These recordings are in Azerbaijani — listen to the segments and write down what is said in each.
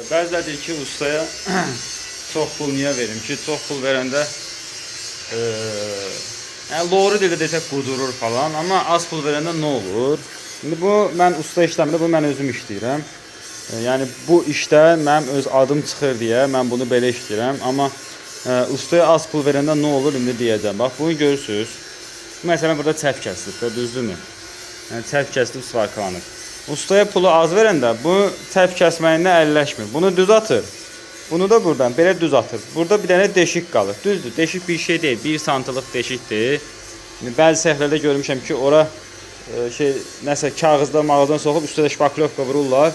Bəziləri deyir ki, ustaya çox pul niyə verim ki, çox pul verəndə yəni doğru dildə desək qudurur falan, amma az pul verəndə nə olur? İndi bu mən usta işləmirəm, bu mən özüm işləyirəm. Yəni bu işdə mənim öz adım çıxır deyə mən bunu belə işləyirəm, amma ustaya az pul verəndə nə olur indi deyəcəm. Bax bunu görürsüz. Məsələn burada çəp kəsilib, düzdürmü? Yəni çəp kəsilib svarkalanıb. Ustaya pulu az verəndə bu çəp kəsməyində əlləşmir. Bunu düz atır. Bunu da buradan belə düz atır. Burada bir dənə deşik qalır. Düzdür, deşik bir şey deyil. 1 santlıq deşikdir. Bəzi səhvlərdə görmüşəm ki, ora nəsə kağızda mağazadan soxub üstə də şpaklyovka vururlar.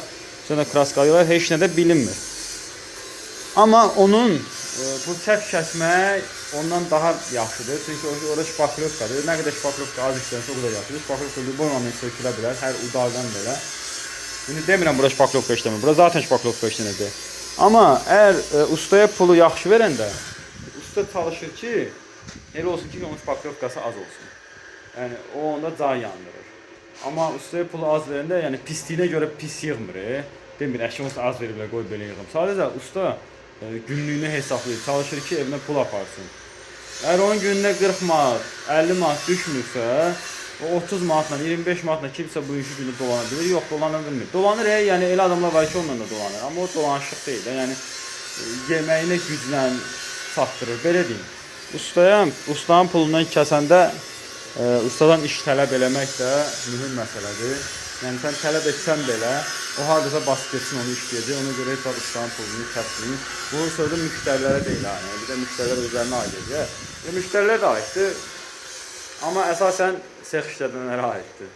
Sonra kraskalayırlar, heç nə də bilinmir. Amma onun bu çəp kəsmək ondan daha yaxşıdır. Çünki orada şpaklyovkadır. Nə qədər şpaklyovka az işlənsə o qədər yaxşıdır. Şpaklyovka boyunca sökülə bilər, hər udardan belə. İndi demirəm bura şpaklyovka işləmir. Bura zaten şpaklyovka işlənəcək. Amma əgər ustaya pulu yaxşı verəndə, usta çalışır ki, elə olsun ki, onun şpaklyovkası az olsun. Yəni o onda can yandırır. Amma ustaya pulu az verəndə, yəni pisliyinə görə pis yığmır. Demir, əşim olsa az veriblər, qoy belə yığım. Sadəcə usta günlüyünü hesablayır, çalışır ki, evinə pul aparsın. Əgər onun günündə 40 manat, 50 manat düşmürsə, o 30 manatla, 25 manatla kimsə bu işi günü dolana bilir, yox dolana bilmir. Dolanır, yəni elə adamlar var ki, onunla da dolanır. Amma o dolanışıq deyil, yəni yeməyinə güclə çatdırır, belə deyim. Ustanın pulundan kəsəndə ustadan iş tələb eləmək də mühüm məsələdir. Yəni sən tələb etsən belə, o hardasa basıb getsin onu işləyəcək, ona görə heç ustanın pulunu kəssin. Bu sözü müştərilərə deyil, yəni bir də müştərilər özlərinə aiddir. Müştərilər də aiddir, amma əsasən sex işlədənlərə aiddir.